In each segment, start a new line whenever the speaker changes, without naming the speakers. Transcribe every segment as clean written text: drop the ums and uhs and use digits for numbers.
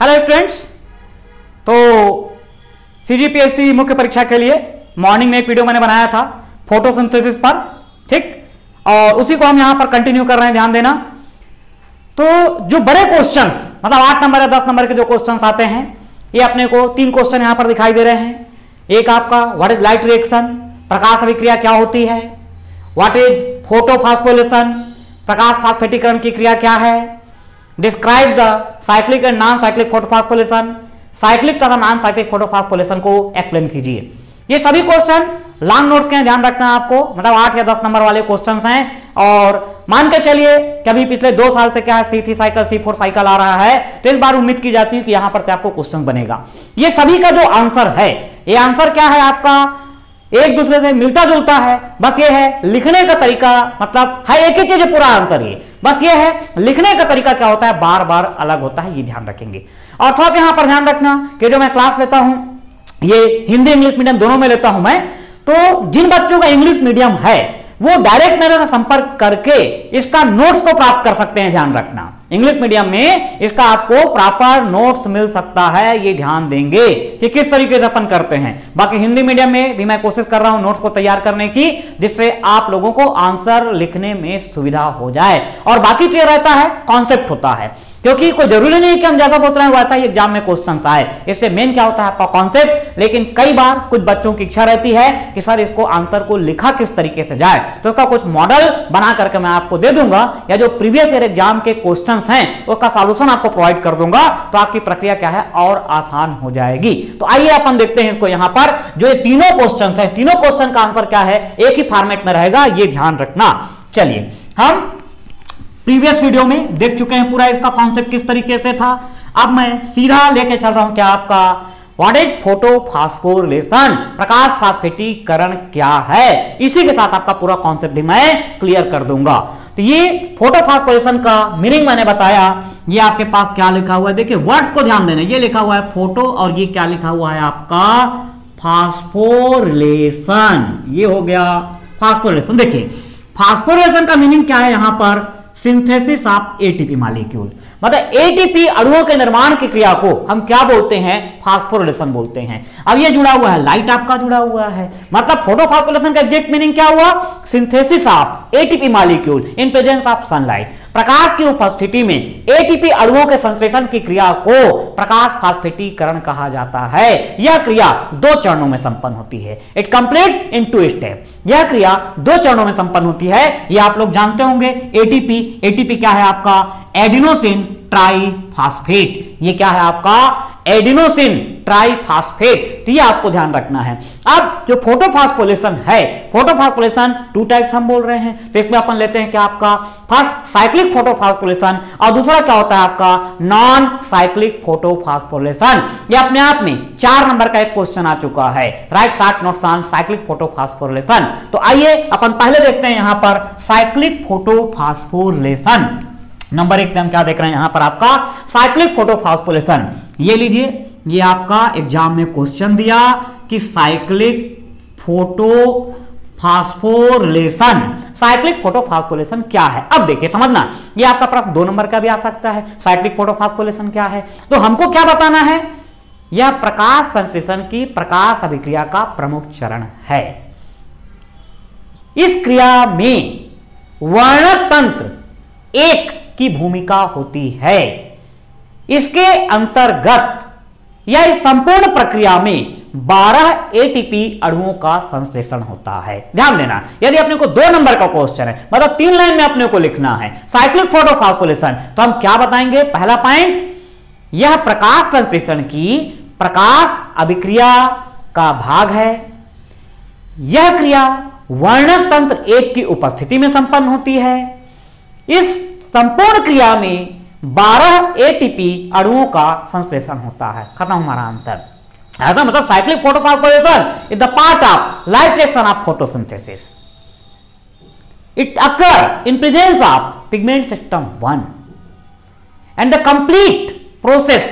Hello students, तो CGPSC मुख्य परीक्षा के लिए मॉर्निंग में एक वीडियो मैंने बनाया था फोटोसिंथेसिस पर, ठीक, और उसी को हम यहां पर कंटिन्यू कर रहे हैं। ध्यान देना, तो जो बड़े क्वेश्चन मतलब 8 नंबर या 10 नंबर के जो क्वेश्चन आते हैं, ये अपने को 3 क्वेश्चन यहां पर दिखाई दे रहे हैं। एक आपका व्हाट इज लाइट रिएक्शन, प्रकाश अभिक्रिया क्या होती है, व्हाट इज फोटोफॉस्फोरिलेशन, प्रकाश फास्फेटीकरण की क्रिया क्या है, describe the cyclic and non cyclic photophosphorylation, cyclic तथा नॉन साइक्लिक फोटोफॉस्फोरिलेशन को एक्सप्लेन कीजिए। ये सभी क्वेश्चन लॉन्ग नोट्स के हैं, ध्यान रखना है आपको, मतलब 8 या 10 नंबर वाले क्वेश्चन हैं। और मान के चलिए कि अभी पिछले 2 साल से क्या है C3 साइकिल C4 साइकिल आ रहा है, तो इस बार उम्मीद की जाती है कि यहां पर से आपको क्वेश्चन बनेगा। ये सभी का जो आंसर है, ये आंसर क्या है आपका, एक दूसरे से मिलता जुलता है, बस ये है लिखने का तरीका, मतलब है एक ही चीज है पूरा आंसर, ये बस ये है लिखने का तरीका क्या होता है, बार बार अलग होता है, ये ध्यान रखेंगे। और थोड़ा यहां पर ध्यान रखना कि जो मैं क्लास लेता हूं ये हिंदी इंग्लिश मीडियम दोनों में लेता हूं मैं, तो जिन बच्चों का इंग्लिश मीडियम है वो डायरेक्ट मेरे से संपर्क करके इसका नोट्स को प्राप्त कर सकते हैं। ध्यान रखना, इंग्लिश मीडियम में इसका आपको प्रॉपर नोट्स मिल सकता है, ये ध्यान देंगे कि किस तरीके से अपन करते हैं। बाकी हिंदी मीडियम में भी मैं कोशिश कर रहा हूं नोट्स को तैयार करने की, जिससे आप लोगों को आंसर लिखने में सुविधा हो जाए। और बाकी तो ये रहता है कॉन्सेप्ट होता है, क्योंकि कोई जरूरी नहीं कि हम जैसा सोच रहे हैं वैसा ही एग्जाम में क्वेश्चन आए, इसलिए मेन क्या होता है आपका कॉन्सेप्ट। लेकिन कई बार कुछ बच्चों की इच्छा रहती है कि सर इसको आंसर को लिखा किस तरीके से जाए, तो इसका कुछ मॉडल बना करके मैं आपको दे दूंगा, या जो प्रीवियस ईयर एग्जाम के क्वेश्चन हैं उसका सॉल्यूशन आपको प्रोवाइड कर दूंगा, तो आपकी प्रक्रिया क्या है और आसान हो जाएगी। तो आइए अपन देखते हैं इसको। यहां पर जो ये तीनों क्वेश्चन है, तीनों क्वेश्चन का आंसर क्या है, एक ही फॉर्मेट में रहेगा, ये ध्यान रखना। चलिए, हम प्रीवियस वीडियो में देख चुके हैं पूरा इसका कॉन्सेप्ट किस तरीके से था। अब मैं सीधा लेके चल रहा हूं क्या आपका व्हाट इज फोटोफॉस्फोरिलेशन, प्रकाश फास्फेटीकरण क्या है, इसी के साथ आपका पूरा कॉन्सेप्ट भी मैं क्लियर कर दूंगा। तो ये फोटोफॉस्फोरिलेशन का मीनिंग मैंने बताया, ये आपके पास क्या लिखा हुआ है, देखिए वर्ड्स को ध्यान देना, ये लिखा हुआ है फोटो और ये क्या लिखा हुआ है आपका फास्फोरिलेशन, ये हो गया फास्फोरिलेशन। देखिए फास्फोरिलेशन का मीनिंग क्या है, यहां पर सिंथेसिस ऑफ एटीपी मॉलिक्यूल, मतलब एटीपी अणुओं के निर्माण की क्रिया को हम क्या बोलते हैं, फास्फोरिलेशन बोलते हैं। अब ये जुड़ा हुआ है, लाइट आपका जुड़ा हुआ है, मतलब फोटोफॉस्फोरिलेशन का एग्जैक्ट मीनिंग क्या हुआ, synthesis of ATP molecule in presence of sunlight, प्रकाश की उपस्थिति में एटीपी अणुओं के संश्लेषण की क्रिया को प्रकाश फास्फेटीकरण कहा जाता है। यह क्रिया 2 चरणों में संपन्न होती है, इट कंप्लीट्स इन 2 स्टेप। यह क्रिया 2 चरणों में संपन्न होती है, यह आप लोग जानते होंगे। एटीपी क्या है आपका, एडिनोसिन ट्राइफॉस्फेट, ये क्या है आपका एडिनोसिन ट्राइफॉस्फेट, तो ये आपको ध्यान रखना है। अब जो फोटोफॉस्फोरिलेशन है, फोटोफॉस्फोरिलेशन 2 टाइप्स हम बोल रहे हैं, तो इसमें अपन लेते हैं क्या आपका फर्स्ट साइक्लिक फोटोफॉस्फोरिलेशन और दूसरा क्या होता है आपका नॉन साइक्लिक फोटोफॉस्फोरिलेशन। ये अपने आप में 4 नंबर का एक क्वेश्चन आ चुका है, right short notes on cyclic photophosphorylation. तो आइए अपन पहले देखते हैं यहां पर साइक्लिक फोटोफॉस्फोरिलेशन। नंबर 1 पे हम क्या देख रहे हैं यहां पर आपका साइक्लिक फोटोफॉस्फोरिलेशन। ये लीजिए, ये आपका एग्जाम में क्वेश्चन दिया कि साइक्लिक फोटोफॉस्फोरिलेशन, साइक्लिक फोटोफॉस्फोरिलेशन क्या है। अब देखिए समझना, ये आपका प्रश्न 2 नंबर का भी आ सकता है, साइक्लिक फोटोफॉस्फोरिलेशन क्या है। तो हमको क्या बताना है, यह प्रकाश संश्लेषण की प्रकाश अभिक्रिया का प्रमुख चरण है। इस क्रिया में वर्णक तंत्र 1 की भूमिका होती है। इसके अंतर्गत या इस संपूर्ण प्रक्रिया में 12 एटीपी अणुओं का संश्लेषण होता है। ध्यान देना, यदि अपने को 2 नंबर का क्वेश्चन है, मतलब 3 लाइन में अपने को लिखना है साइक्लिक फोटोफॉस्फोरिलेशन, तो हम क्या बताएंगे, पहला पॉइंट, यह प्रकाश संश्लेषण की प्रकाश अभिक्रिया का भाग है। यह क्रिया वर्णक तंत्र 1 की उपस्थिति में संपन्न होती है। इस संपूर्ण क्रिया में 12 एटीपी अणुओं का संश्लेषण होता है। खत्म हमारा आंसर। ऐसा मतलब cyclic photophosphorylation is the part of light reaction of photosynthesis. It occur in presence of pigment system 1 and the complete process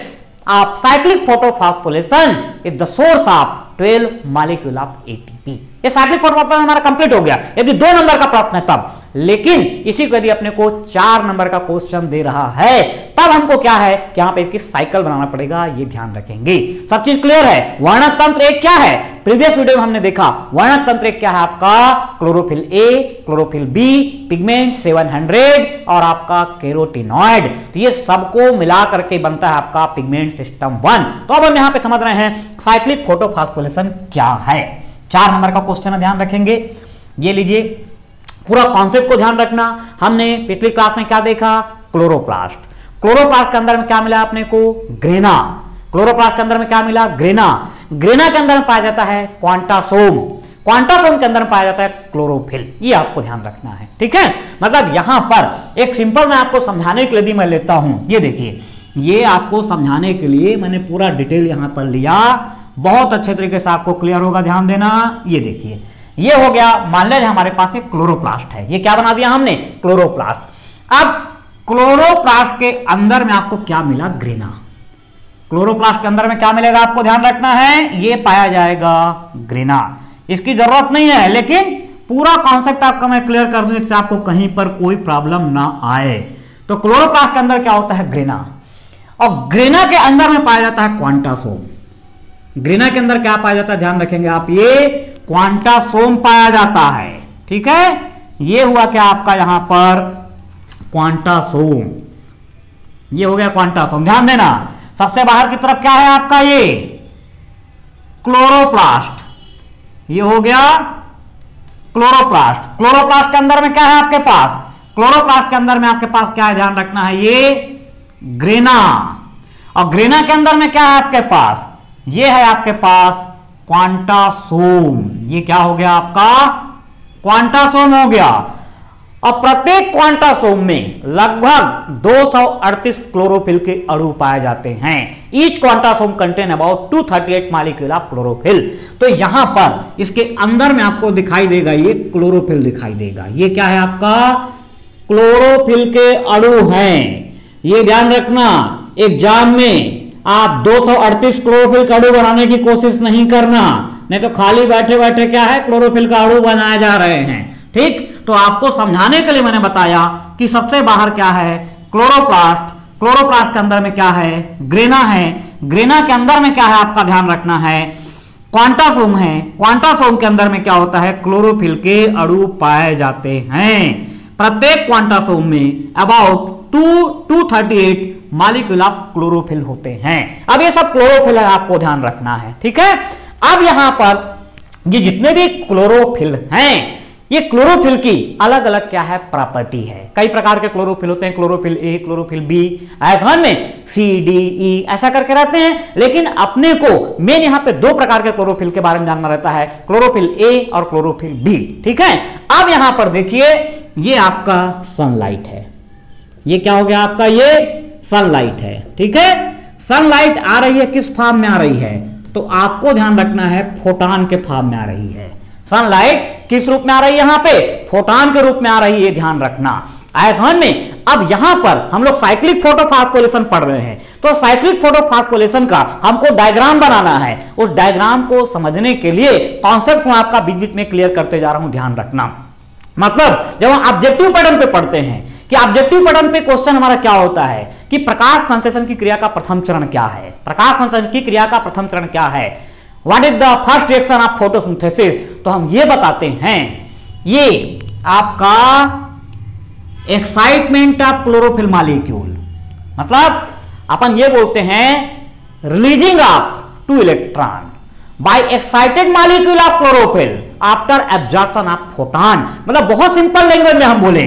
of cyclic photophosphorylation is the source of 12 molecule of ATP. ये cyclic फोटोफॉस्फेट हमारा complete हो गया यदि 2 number का प्रश्न है तब। लेकिन इसी को यदि अपने को 4 नंबर का क्वेश्चन दे रहा है तब हमको क्या है कि यहां पे इसकी साइकिल बनाना पड़ेगा, ये ध्यान रखेंगे। सब चीज क्लियर है। वर्णक तंत्र एक क्या है, प्रीवियस वीडियो में हमने देखा वर्णक तंत्र एक क्या है आपका, chlorophyll A, chlorophyll B, pigment 700 और आपका कैरोटीनॉइड। तो ये सबको मिला करके बनता है आपका पिगमेंट सिस्टम 1। तो अब हम यहां पे समझ रहे हैं साइक्लिक फोटोफॉस्फोरिलेशन क्या है। 4 नंबर का क्वेश्चन है, ध्यान रखेंगे। ये लीजिए पूरा कॉन्सेप्ट को ध्यान रखना। हमने पिछली क्लास में क्या देखा, क्लोरोप्लास्ट। क्लोरोप्लास्ट के अंदर में क्या मिला अपने को, ग्रेना। क्लोरोप्लास्ट के अंदर में क्या मिला, ग्रेना। ग्रेना के अंदर में पाया जाता है क्वांटासोम। क्वांटासोम के अंदर में पाया जाता है क्लोरोफिल। ये आपको ध्यान रखना है, ठीक है। मतलब यहां पर एक सिंपल मैं आपको समझाने के लिए मैं लेता हूं। ये देखिए, ये आपको समझाने के लिए मैंने पूरा डिटेल यहां पर लिया, बहुत अच्छे तरीके से आपको क्लियर होगा, ध्यान देना। ये देखिए, ये हो गया, मान लीजिए हमारे पास एक क्लोरोप्लास्ट है। ये क्या बना दिया हमने, क्लोरोप्लास्ट। अब क्लोरोप्लास्ट के अंदर में आपको क्या मिला, ग्रेना। क्लोरोप्लास्ट के अंदर में क्या मिलेगा आपको ध्यान रखना है, ये पाया जाएगा ग्रेना। इसकी जरूरत नहीं है, लेकिन पूरा कॉन्सेप्ट आपका मैं क्लियर कर दूं जिससे आपको कहीं पर कोई प्रॉब्लम ना आए। तो क्लोरोप्लास्ट के अंदर क्या होता है, ग्रेना। और ग्रेना के अंदर में पाया जाता है क्वांटासोम। ग्रेना के अंदर क्या पाया जाता है, ध्यान रखेंगे आप, ये क्वांटासोम पाया जाता है, ठीक है। ये हुआ क्या आपका यहां पर क्वांटासोम, ये हो गया क्वांटासोम। ध्यान देना, सबसे बाहर की तरफ क्या है आपका, ये क्लोरोप्लास्ट। ये हो गया क्लोरोप्लास्ट। क्लोरोप्लास्ट के अंदर में क्या है आपके पास, क्लोरोप्लास्ट के अंदर में आपके पास क्या है, ध्यान रखना है, ये ग्रेना। और ग्रेना के अंदर में क्या है आपके पास, ये है आपके पास क्वांटासोम। ये क्या हो गया आपका, क्वांटासोम हो गया। और प्रत्येक क्वांटासोम में लगभग 238 क्लोरोफिल के अणु पाए जाते हैं। Each quantasome contain about 238 molecule of chlorophyll. तो यहां पर इसके अंदर में आपको दिखाई देगा, ये क्लोरोफिल दिखाई देगा। ये क्या है आपका, क्लोरोफिल के अणु हैं। ये ध्यान रखना, एग्जाम में आप 238 क्लोरोफिल का अणु बनाने की कोशिश नहीं करना, नहीं तो खाली बैठे बैठे क्या है, क्लोरोफिल का अणु बनाए जा रहे हैं, ठीक। तो आपको समझाने के लिए मैंने बताया कि सबसे बाहर क्या है, क्लोरोप्लास्ट। क्लोरोप्लास्ट के अंदर में क्या है, ग्रेना है। ग्रेना के अंदर में क्या है आपका ध्यान रखना है, क्वांटासोम है। क्वांटासोम के अंदर में क्या होता है, क्लोरोफिल के अणु पाए जाते हैं। प्रत्येक क्वांटासोम में अबाउट 238 मॉलिक्यूल ऑफ क्लोरोफिल होते हैं। अब ये सब क्लोरोफिल है, आपको ध्यान रखना है, ठीक है। अब यहां पर ये जितने भी क्लोरोफिल हैं, ये क्लोरोफिल की अलग अलग क्या है, प्रॉपर्टी है। कई प्रकार के क्लोरोफिल होते हैं, क्लोरोफिल ए, क्लोरोफिल बी, आयतन में सी, डी, ई ऐसा करके रहते हैं। लेकिन अपने को मेन यहां पे 2 प्रकार के क्लोरोफिल के बारे में जानना रहता है, क्लोरोफिल ए और क्लोरोफिल बी, ठीक है। अब यहां पर देखिए, ये आपका सनलाइट है। ये क्या हो गया आपका, ये सनलाइट है, ठीक है। सनलाइट आ रही है, किस फॉर्म में आ रही है, तो आपको ध्यान रखना है, फोटॉन के फॉर्म में आ रही है। सनलाइट किस रूप में आ रही है, यहां पे फोटॉन के रूप में आ रही है, ध्यान रखना, आयतन में। अब यहां पर हम लोग साइक्लिक फोटोफॉस्फोरिलेशन पढ़ रहे हैं, तो साइक्लिक फोटोफॉस्फोरिलेशन का हमको डायग्राम बनाना है। उस डायग्राम को समझने के लिए कॉन्सेप्ट को आपका बीच में क्लियर करते जा रहा हूं, ध्यान रखना। मतलब जब हम ऑब्जेक्टिव पैटर्न पे पढ़ते हैं कि ऑब्जेक्टिव पैटर्न पे क्वेश्चन हमारा क्या होता है कि प्रकाश संश्लेषण की क्रिया का प्रथम चरण क्या है, प्रकाश संश्लेषण की क्रिया का प्रथम चरण क्या है, what is the first reaction of photosynthesis. तो हम ये बताते हैं, ये आपका एक्साइटमेंट ऑफ क्लोरोफिल मॉलिक्यूल, मतलब अपन ये बोलते हैं releasing of 2 electron by excited molecule of chlorophyll after absorption of photon. मतलब बहुत सिंपल लैंग्वेज में हम बोले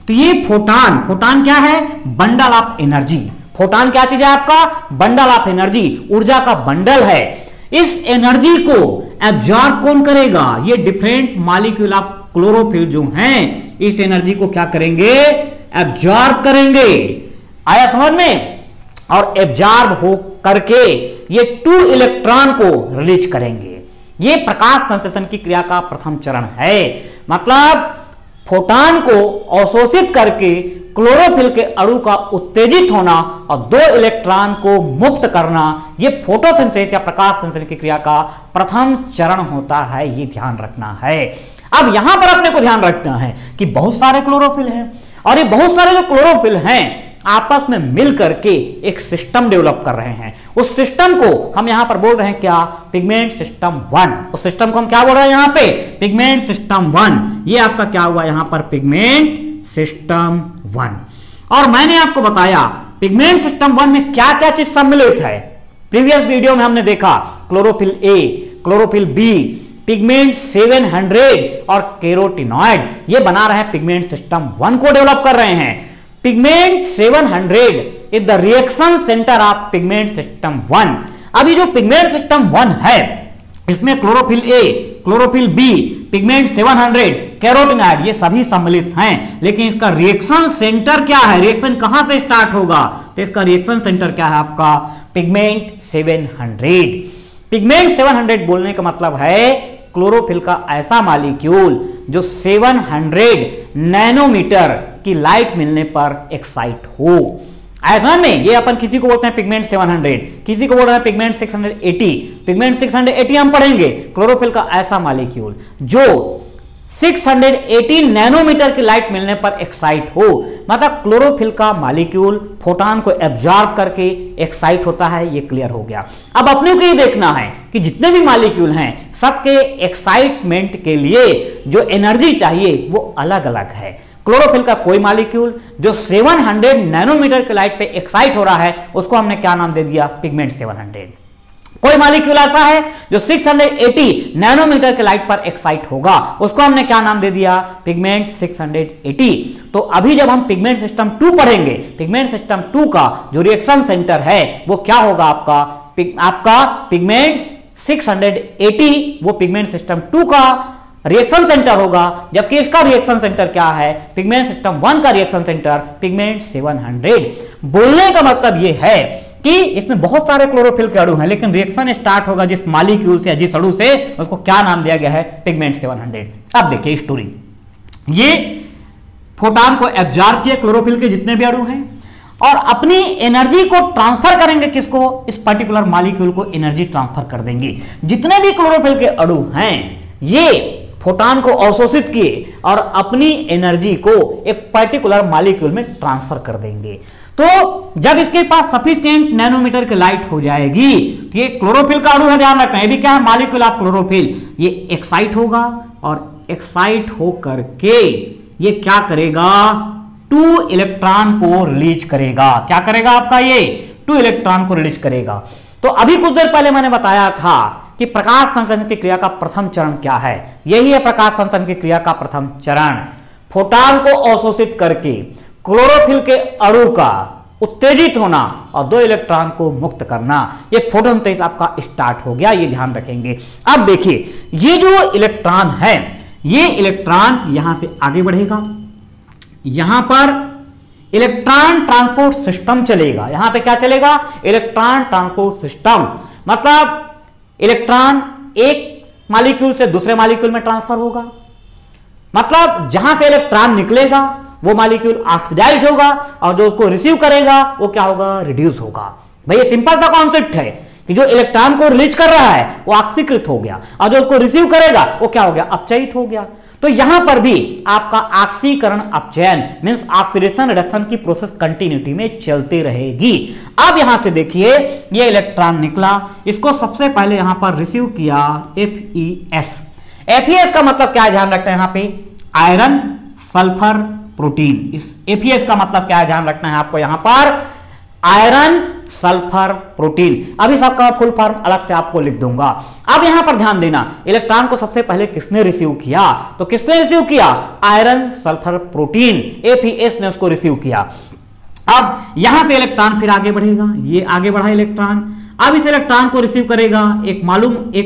तो ये फोटॉन, फोटॉन क्या है, बंडल ऑफ एनर्जी। फोटॉन क्या चीज है आपका, बंडल ऑफ एनर्जी, ऊर्जा का बंडल है। इस एनर्जी को एब्जॉर्ब कौन करेगा, ये डिफरेंट मॉलिक्यूल ऑफ क्लोरोफिल जो हैं, इस एनर्जी को क्या करेंगे, एब्जॉर्ब करेंगे आयतन में, और एब्जॉर्ब हो करके ये 2 इलेक्ट्रॉन को रिलीज करेंगे। ये प्रकाश संश्लेषण की क्रिया का प्रथम चरण है। मतलब फोटॉन को अवशोषित करके क्लोरोफिल के अणु का उत्तेजित होना और 2 इलेक्ट्रॉन को मुक्त करना, यह फोटोसिंथेसिस या प्रकाश संश्लेषण की क्रिया का प्रथम चरण होता है। ये ध्यान रखना है। अब यहां पर अपने को ध्यान रखना है कि बहुत सारे क्लोरोफिल हैं और ये बहुत सारे जो क्लोरोफिल हैं आपस में मिल करके एक सिस्टम डेवलप कर रहे हैं। उस सिस्टम को हम यहां पर बोल रहे हैं क्या? Pigment system 1। उस सिस्टम को हम क्या बोल रहे हैं यहां पे? Pigment system 1। ये आपका क्या हुआ यहां पर? Pigment system 1। और मैंने आपको बताया पिगमेंट सिस्टम 1 में क्या क्या चीज सम्मिलित है। प्रीवियस वीडियो में हमने देखा chlorophyll A, chlorophyll B, pigment 700 और कैरोटिनॉइड, ये बना रहे हैं पिगमेंट सिस्टम 1 को डेवलप कर रहे हैं। Pigment 700 is the reaction centre of pigment system 1। अभी जो पिगमेंट सिस्टम 1 है इसमें chlorophyll A, chlorophyll B, pigment 700, carotenoid ये सभी सम्मिलित हैं, लेकिन इसका रिएक्शन सेंटर क्या है? रिएक्शन कहां से स्टार्ट होगा? तो इसका रिएक्शन सेंटर क्या है आपका? पिगमेंट 700। पिगमेंट 700 बोलने का मतलब है क्लोरोफिल का ऐसा मॉलिक्यूल जो 700 नैनोमीटर की लाइट मिलने पर एक्साइट हो। ऐसा में ये अपन किसी को बोलते हैं पिगमेंट 700, किसी को बोल रहे हैं पिगमेंट 680। पिगमेंट 680 हम पढ़ेंगे। क्लोरोफिल का ऐसा मॉलिक्यूल जो 680 नैनोमीटर की लाइट मिलने पर एक्साइट हो, मतलब क्लोरोफिल का मॉलिक्यूल फोटॉन को एब्जॉर्ब करके एक्साइट होता है। ये क्लियर हो गया। अब अपने को ये देखना है कि जितने भी मॉलिक्यूल हैं सबके एक्साइटमेंट के लिए जो एनर्जी चाहिए वो अलग अलग है। क्लोरोफिल का कोई मॉलिक्यूल जो 700 नैनोमीटर की लाइट पे एक्साइट हो रहा है उसको हमने क्या नाम दे दिया? पिगमेंट 700। कोई मॉलिक्यूल ऐसा है जो 680 नैनोमीटर के लाइट पर एक्साइट होगा, उसको हमने क्या नाम दे दिया? पिगमेंट 680। तो अभी जब हम पिगमेंट सिस्टम 2 पढ़ेंगे, पिगमेंट सिस्टम 2 का जो रिएक्शन सेंटर है वो क्या होगा आपका? आपका पिगमेंट 680 वो पिगमेंट सिस्टम 2 का रिएक्शन सेंटर होगा, जबकि इसका रिएक्शन सेंटर क्या है? पिगमेंट सिस्टम 1 का रिएक्शन सेंटर पिगमेंट 700। बोलने का मतलब यह है कि इसमें बहुत सारे क्लोरोफिल के अणु हैं, लेकिन रिएक्शन स्टार्ट होगा जिस मॉलिक्यूल से, जिस अणु से, उसको क्या नाम दिया गया है? पिगमेंट 700। अब देखिए स्टोरी। ये फोटॉन को एब्जॉर्ब किए क्लोरोफिल के जितने भी अणु हैं और अपनी एनर्जी को ट्रांसफर करेंगे किसको? इस पर्टिकुलर मॉलिक्यूल को एनर्जी ट्रांसफर कर देंगे। जितने भी क्लोरोफिल के अणु हैं ये फोटॉन को अवशोषित किए और अपनी एनर्जी को एक पर्टिकुलर मॉलिक्यूल में ट्रांसफर कर देंगे। तो जब इसके पास सफिशिएंट नैनोमीटर की लाइट हो जाएगी तो ये क्लोरोफिल का अणु है, ध्यान रखना, ये भी क्या है? Molecule of chlorophyll. ये एक्साइट होगा और एक्साइट होकर के ये क्या करेगा? 2 इलेक्ट्रॉन को रिलीज करेगा। क्या करेगा आपका? ये 2 इलेक्ट्रॉन को रिलीज करेगा। तो अभी कुछ देर पहले मैंने बताया था कि प्रकाश संश्लेषण की क्रिया का प्रथम चरण क्या है? यही है प्रकाश संश्लेषण की क्रिया का प्रथम चरण। फोटॉन को अवशोषित करके क्लोरोफिल के अणु का उत्तेजित होना और 2 इलेक्ट्रॉन को मुक्त करना, ये फोटोसिंथेसिस आपका स्टार्ट हो गया। ये ध्यान रखेंगे। अब देखिए ये जो इलेक्ट्रॉन है, ये इलेक्ट्रॉन यहां से आगे बढ़ेगा, यहां पर इलेक्ट्रॉन ट्रांसपोर्ट सिस्टम चलेगा। यहां पे क्या चलेगा? Electron transport system. मतलब इलेक्ट्रॉन एक मॉलिक्यूल से दूसरे मॉलिक्यूल में ट्रांसफर होगा, मतलब जहां से इलेक्ट्रॉन निकलेगा वो मॉलिक्यूल ऑक्सीडाइज होगा और जो उसको रिसीव करेगा वो क्या होगा? रिड्यूस होगा। भाई ये सिंपल सा कॉन्सेप्ट है कि जो इलेक्ट्रॉन को रिलीज कर रहा है वो ऑक्सीकृत हो गया और जो उसको रिसीव करेगा वो क्या हो गया? अपचयित हो गया। तो यहां पर भी आपका ऑक्सीकरण अपचयन मींस ऑक्सीडेशन रिडक्शन की प्रोसेस कंटिन्यूटी में चलती रहेगी। अब यहां से देखिए ये इलेक्ट्रॉन निकला, इसको सबसे पहले यहां पर रिसीव किया FeS। FeS का मतलब क्या है? ध्यान रखना है यहां पे आयरन सल्फर प्रोटीन। इस FeS का मतलब क्या है? ध्यान रखना है आपको यहां पर आयरन सल्फर प्रोटीन। अभी सबका फुल फॉर्म अलग से आपको लिख दूंगा। अब यहां पर ध्यान देना, इलेक्ट्रॉन को सबसे पहले किसने रिसीव किया? तो किसने रिसीव किया? आयरन सल्फर प्रोटीन, FeS ने उसको रिसीव किया। अब यहां से इलेक्ट्रॉन फिर आगे बढ़ेगा, ये आगे बढ़ा इलेक्ट्रॉन। अब इस इलेक्ट्रॉन को रिसीव करेगा एक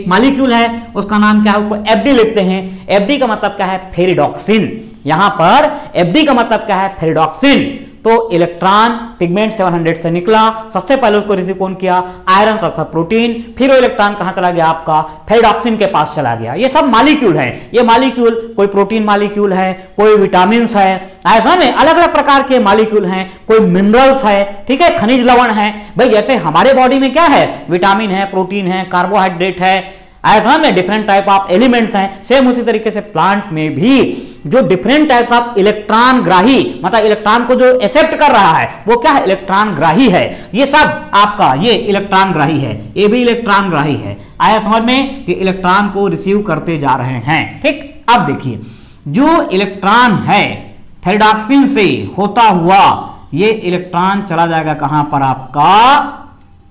मॉलिक्यूल है, उसका नाम क्या है? उसको FD लिखते हैं। FD का मतलब क्या है? फेरिडॉक्सिन। यहां पर FD का मतलब क्या है? फेरिडॉक्सिन। तो इलेक्ट्रॉन पिगमेंट 700 से निकला, सबसे पहले उसको रिसीव कौन किया, आयरन सल्फर प्रोटीन, फिर वो इलेक्ट्रॉन कहां चला गया आपका, फेरिडॉक्सिन के पास चला गया। ये सब मॉलिक्यूल है, ये मॉलिक्यूल कोई प्रोटीन मॉलिक्यूल है, कोई विटामिन है, आयरन में अलग अलग प्रकार के मॉलिक्यूल हैं, कोई मिनरल्स है, ठीक है, खनिज लवण है। भाई जैसे हमारे बॉडी में क्या है, विटामिन है, प्रोटीन है, कार्बोहाइड्रेट है, आयरन में डिफरेंट टाइप ऑफ एलिमेंट्स हैं, सेम उसी तरीके से प्लांट में भी जो डिफरेंट टाइप ऑफ इलेक्ट्रॉन ग्राही, मतलब इलेक्ट्रॉन को जो एक्सेप्ट कर रहा है वो क्या है, इलेक्ट्रॉन ग्राही है। ये सब आपका ये इलेक्ट्रॉन ग्राही है, ये भी इलेक्ट्रॉन ग्राही है। आया समझ में कि इलेक्ट्रॉन को रिसीव करते जा रहे हैं। ठीक, अब देखिए जो इलेक्ट्रॉन है फेरिडॉक्सिन से होता हुआ ये इलेक्ट्रॉन चला जाएगा कहां पर आपका,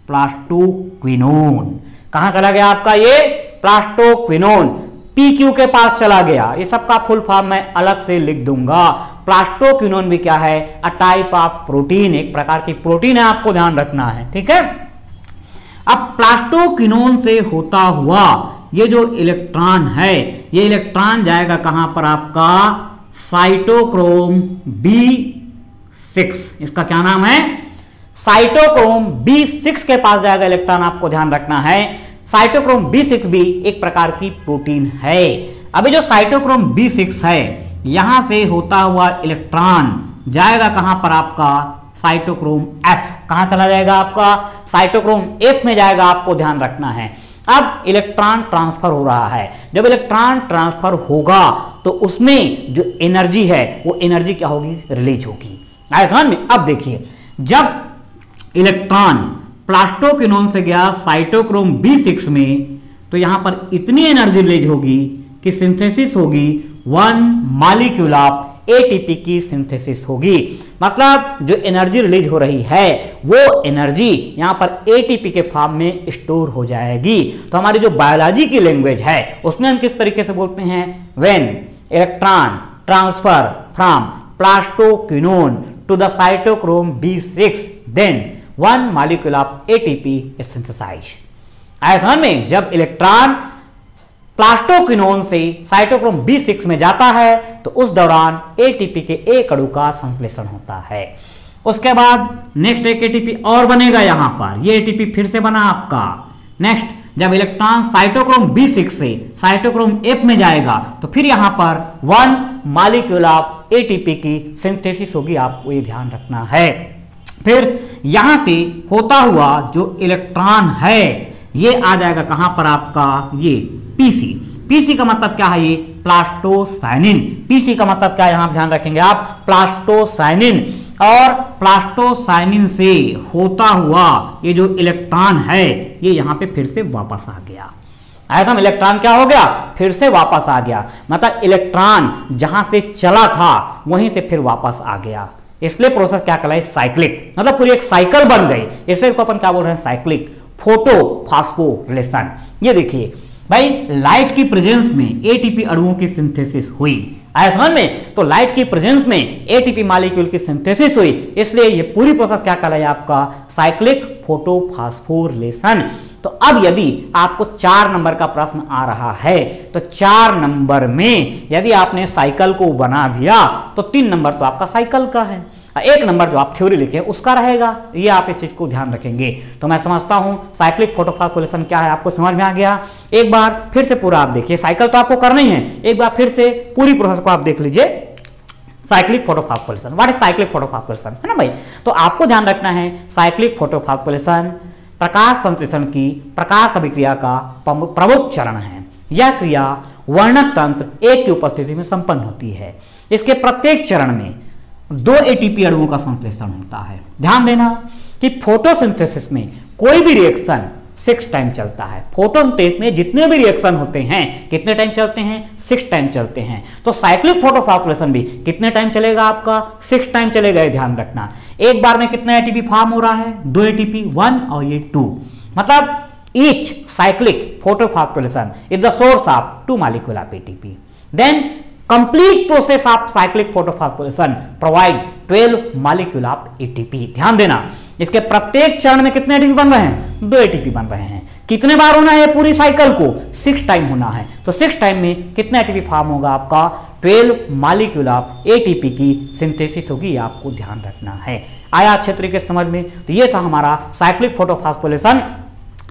प्लास्टोक्विनोन। कहां चला गया आपका ये प्लास्टोक्विनोन, PQ के पास चला गया। ये सबका फुल फॉर्म मैं अलग से लिख दूंगा। प्लास्टोक्विनोन भी क्या है, अ टाइप ऑफ प्रोटीन, एक प्रकार की प्रोटीन है, आपको ध्यान रखना है। ठीक है, अब प्लास्टोक्विनोन से होता हुआ ये जो इलेक्ट्रॉन है, ये इलेक्ट्रॉन जाएगा कहां पर आपका, साइटोक्रोम B6। इसका क्या नाम है, साइटोक्रोम B6 के पास जाएगा इलेक्ट्रॉन, आपको ध्यान रखना है। साइटोक्रोम B6 भी एक प्रकार की प्रोटीन है। अभी जो साइटोक्रोम B6 है यहां से होता हुआ इलेक्ट्रॉन जाएगा कहां पर आपका, साइटोक्रोम F। कहां चला जाएगा आपका, साइटोक्रोम F में जाएगा, आपको ध्यान रखना है। अब इलेक्ट्रॉन ट्रांसफर हो रहा है, जब इलेक्ट्रॉन ट्रांसफर होगा तो उसमें जो एनर्जी है वो एनर्जी क्या होगी, रिलीज होगी। ध्यान में अब देखिए, जब इलेक्ट्रॉन प्लास्टोक्विनोन से गया साइटोक्रोम B6 में तो यहां पर इतनी एनर्जी रिलीज होगी कि सिंथेसिस होगी 1 मॉलिक्यूल ऑफ ATP की सिंथेसिस होगी। मतलब जो एनर्जी रिलीज हो रही है वो एनर्जी यहां पर ATP के फॉर्म में स्टोर हो जाएगी। तो हमारी जो बायोलॉजी की लैंग्वेज है उसमें हम किस तरीके से बोलते हैं, when electron transfer from plastoquinone to the cytochrome B6 then 1 molecule of ATP is synthesized। आयतन में जब इलेक्ट्रॉन प्लास्टोक्विनोन से साइटोक्रोम B6 में जाता है तो उस दौरान ATP के एक अणु का संश्लेषण होता है। उसके बाद नेक्स्ट एक ATP और बनेगा यहां पर, ये ATP फिर से बना आपका। नेक्स्ट जब इलेक्ट्रॉन साइटोक्रोम B6 से साइटोक्रोम F में जाएगा तो फिर यहां पर 1 molecule of ATP की सिंथेसिस होगी, आपको ये ध्यान रखना है। फिर यहां से होता हुआ जो इलेक्ट्रॉन है ये आ जाएगा कहां पर आपका, ये PC का मतलब क्या है, ये प्लास्टोसाइनिन। PC का मतलब क्या है, यहां ध्यान रखेंगे आप, प्लास्टोसाइनिन। और प्लास्टोसाइनिन से होता हुआ ये जो इलेक्ट्रॉन है ये यहां पे फिर से वापस आ गया। आयतन इलेक्ट्रॉन क्या हो गया, फिर से वापस आ गया। मतलब इलेक्ट्रॉन जहां से चला था वहीं से फिर वापस आ गया, इसलिए प्रोसेस क्या कहलाए, साइक्लिक। मतलब पूरी एक साइकिल बन गई, इसलिए इसको अपन क्या बोल रहे हैं, साइक्लिक फोटोफॉस्फोरिलेशन। ये देखिए भाई, लाइट की प्रेजेंस में ATP अणुओं की सिंथेसिस हुई। आयतन में तो लाइट की प्रेजेंस में ATP मॉलिक्यूल की सिंथेसिस हुई, इसलिए ये पूरी प्रोसेस क्या कहलाए आपका, साइक्लिक फोटोफॉस्फोरिलेशन। तो अब यदि आपको 4 नंबर का प्रश्न आ रहा है तो 4 नंबर में यदि आपने साइकिल को बना दिया तो 3 नंबर तो आपका साइकिल का है, 1 नंबर जो आप थ्योरी लिखे उसका रहेगा। ये आप इस चीज को ध्यान रखेंगे। तो मैं समझता हूं साइक्लिक फोटोफॉस्फोरिलेशन क्या है आपको समझ में आ गया। एक बार फिर से पूरा आप देखिए, साइकिल तो आपको करना ही है, एक बार फिर से पूरी प्रोसेस को आप देख लीजिए। Cyclic photophosphorylation, what is cyclic photophosphorylation, है ना भाई। तो आपको ध्यान रखना है, साइक्लिक फोटोफॉस्फोरिलेशन प्रकाश संश्लेषण की प्रकाश अभिक्रिया का प्रमुख चरण है। यह क्रिया वर्णक तंत्र 1 की उपस्थिति में संपन्न होती है। इसके प्रत्येक चरण में 2 ATP अणुओं का संश्लेषण होता है। ध्यान देना कि फोटोसिंथेसिस में कोई भी रिएक्शन 6 टाइम चलता है। फोटोसिंथेसिस में जितने भी रिएक्शन होते हैं कितने टाइम चलते हैं, 6 टाइम चलते हैं। तो साइक्लिक फोटोफॉस्फोरिलेशन भी कितने टाइम चलेगा आपका, 6 टाइम चलेगा, ये ध्यान रखना। एक बार में कितना ATP फॉर्म हो रहा है, 2 ATP, 1 और ये 2। मतलब each cyclic photophosphorylation is the source of 2 molecule of ATP। Then complete process of cyclic photophosphorylation provide 12 molecule of ATP। ध्यान देना, इसके प्रत्येक चरण में कितने ATP बन रहे हैं, 2 ATP बन रहे हैं। कितने बार होना है पूरी साइकिल को, 6 टाइम होना है। तो 6 टाइम में कितना ATP फॉर्म होगा आपका, 12 मॉलिक्यूल ऑफ एटीपी की सिंथेसिस होगी, आपको ध्यान रखना है। आया अच्छे तरीके से समझ में? तो ये था हमारा साइक्लिक फोटोफॉस्फोरिलेशन।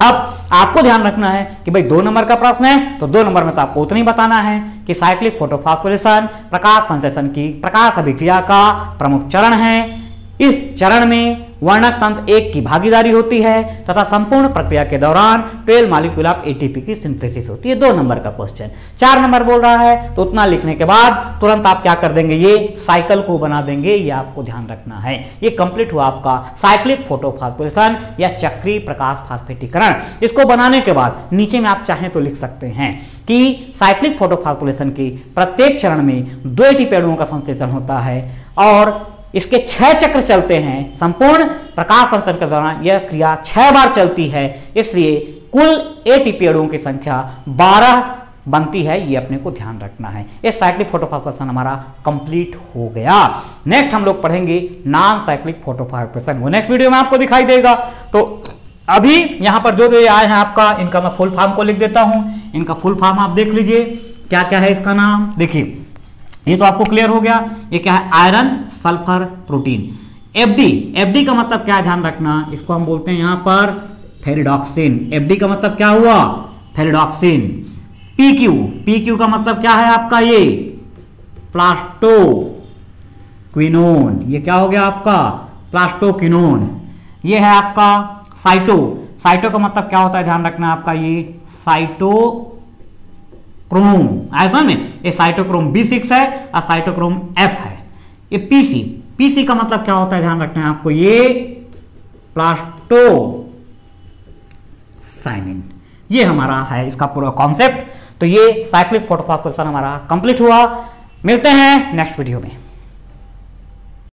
अब आपको ध्यान रखना है कि भाई 2 नंबर का प्रश्न है तो 2 नंबर में तो आपको उतना ही बताना है कि साइक्लिक फोटोफॉस्फोरिलेशन प्रकाश संश्लेषण की प्रकाश अभिक्रिया का प्रमुख चरण है। इस चरण में वर्णक तंत्र 1 की भागीदारी होती है तथा संपूर्ण प्रक्रिया के दौरान 12 मॉलिक्यूल ऑफ एटीपी की सिंथेसिस होती है। 2 नंबर का क्वेश्चन। 4 नंबर बोल रहा है तो उतना लिखने के बाद तुरंत आप क्या कर देंगे, ये साइकिल को बना देंगे। ये आपको ध्यान रखना है। ये कंप्लीट हुआ आपका साइक्लिक फोटोफॉस्फोरिलेशन या चक्रीय प्रकाश फास्फेटीकरण। इसको बनाने के बाद नीचे में आप चाहें तो लिख सकते हैं कि साइक्लिक फोटोफॉस्फोरिलेशन की प्रत्येक चरण में 2 एटीपी अणुओं का संश्लेषण होता है और इसके 6 चक्र चलते हैं। संपूर्ण प्रकाश संश्लेषण के दौरान यह क्रिया 6 बार चलती है, इसलिए कुल एटीपी अणुओं की संख्या 12 बनती है। ये अपने को ध्यान रखना है। ये साइक्लिक फोटोफॉस्फोरिलेशन हमारा कंप्लीट हो गया। नेक्स्ट हम लोग पढ़ेंगे नॉन साइक्लिक फोटोफॉस्फोरिलेशन, वो नेक्स्ट वीडियो में आपको दिखाई देगा। तो अभी यहां पर जो आए हैं आपका, इनका मैं फुल फॉर्म को लिख देता हूं। इनका फुल फॉर्म आप देख लीजिए क्या क्या है इसका नाम। देखिए ये तो आपको क्लियर हो गया। ये क्या है, iron sulphur protein. FD, FD का मतलब क्या है ध्यान रखना, इसको हम बोलते हैं यहां पर फेरिडॉक्सिन। एफडी का मतलब क्या हुआ, फेरिडॉक्सिन। पीक्यू, पीक्यू का मतलब क्या है आपका, ये प्लास्टोक्विनोन। ये क्या हो गया आपका, प्लास्टोक्विनोन। ये है आपका साइटो, साइटो का मतलब क्या होता है ध्यान रखना आपका, ये साइटोक्रोम। आया में ये साइटोक्रोम B6 है और साइटोक्रोम F है। ये पीसी, पीसी का मतलब क्या होता है ध्यान रखना है आपको, ये प्लास्टोसाइनिन। ये हमारा है इसका पूरा कॉन्सेप्ट। तो ये साइक्लिक फोटोफॉस्फोरिलेशन हमारा कंप्लीट हुआ। मिलते हैं नेक्स्ट वीडियो में।